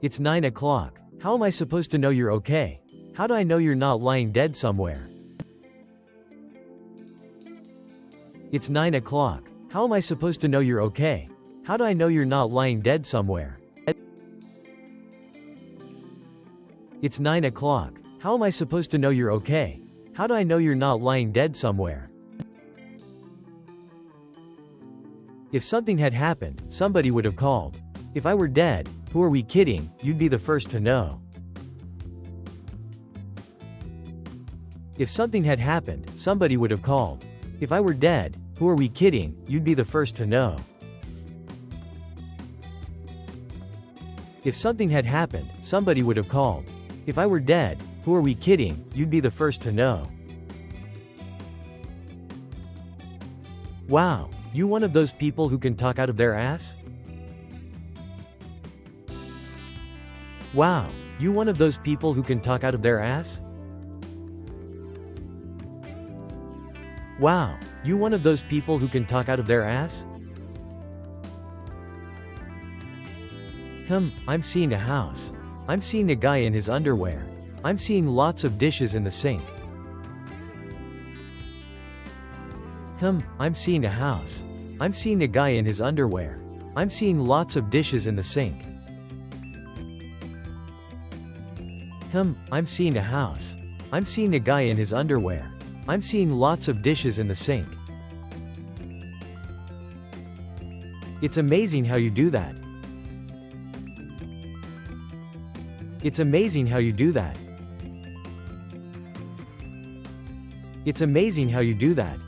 It's 9 o'clock. How am I supposed to know you're okay? How do I know you're not lying dead somewhere? It's 9 o'clock. How am I supposed to know you're okay? How do I know you're not lying dead somewhere? It's 9 o'clock. How am I supposed to know you're okay? How do I know you're not lying dead somewhere? If something had happened, somebody would have called. If I were dead, who are we kidding, you'd be the first to know. If something had happened, somebody would have called. If I were dead, who are we kidding, you'd be the first to know. If something had happened, somebody would have called. If I were dead, who are we kidding, you'd be the first to know. Wow, you one of those people who can talk out of their ass? Wow, you one of those people who can talk out of their ass? Wow, you one of those people who can talk out of their ass? I'm seeing a house. I'm seeing a guy in his underwear. I'm seeing lots of dishes in the sink. I'm seeing a house. I'm seeing a guy in his underwear. I'm seeing lots of dishes in the sink. I'm seeing a house. I'm seeing a guy in his underwear. I'm seeing lots of dishes in the sink. It's amazing how you do that. It's amazing how you do that. It's amazing how you do that.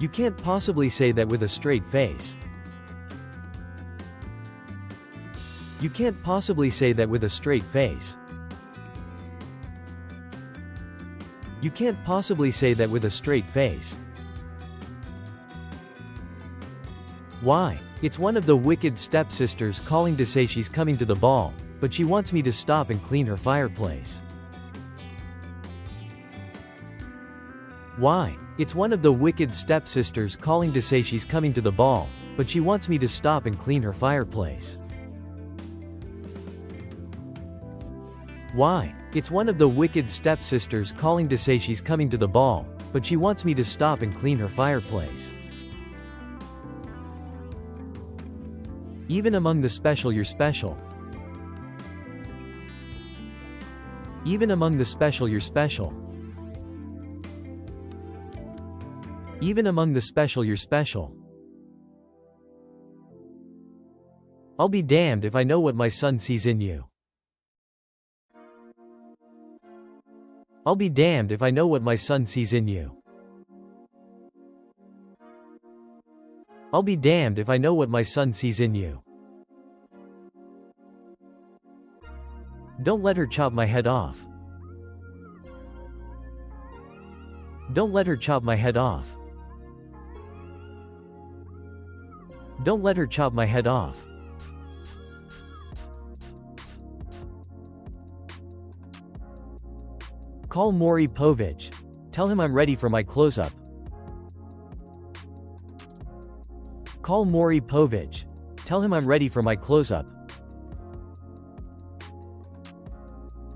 You can't possibly say that with a straight face. You can't possibly say that with a straight face. You can't possibly say that with a straight face. Why? It's one of the wicked stepsisters calling to say she's coming to the ball, but she wants me to stop and clean her fireplace. Why? It's one of the wicked stepsisters calling to say she's coming to the ball, but she wants me to stop and clean her fireplace. Why? It's one of the wicked stepsisters calling to say she's coming to the ball, but she wants me to stop and clean her fireplace. Even among the special you're special. Even among the special you're special. Even among the special you're special. I'll be damned if I know what my son sees in you. I'll be damned if I know what my son sees in you. I'll be damned if I know what my son sees in you. Don't let her chop my head off. Don't let her chop my head off. Don't let her chop my head off. Call Maury Povich. Tell him I'm ready for my close-up. Call Maury Povich. Tell him I'm ready for my close-up.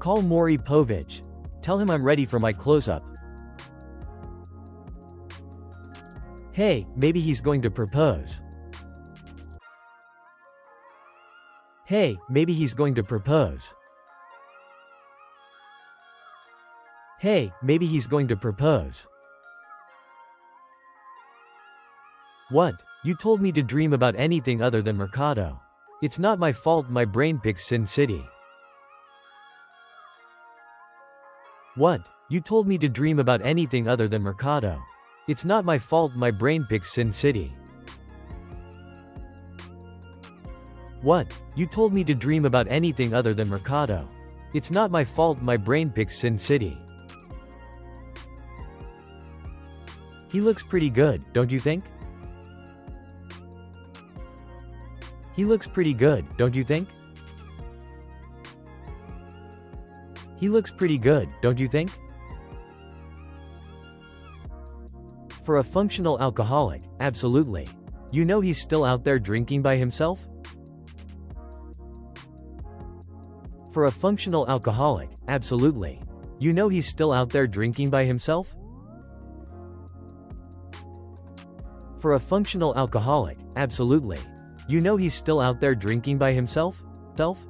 Call Maury Povich. Tell him I'm ready for my close-up. Hey, maybe he's going to propose. Hey, maybe he's going to propose. Hey, maybe he's going to propose. What? You told me to dream about anything other than Mercado. It's not my fault my brain picks Sin City. What? You told me to dream about anything other than Mercado. It's not my fault my brain picks Sin City. What? You told me to dream about anything other than Mercado. It's not my fault my brain picks Sin City. He looks pretty good, don't you think? He looks pretty good, don't you think? He looks pretty good, don't you think? For a functional alcoholic, absolutely. You know he's still out there drinking by himself? For a functional alcoholic, absolutely. You know he's still out there drinking by himself? For a functional alcoholic, absolutely. You know he's still out there drinking by himself? Self?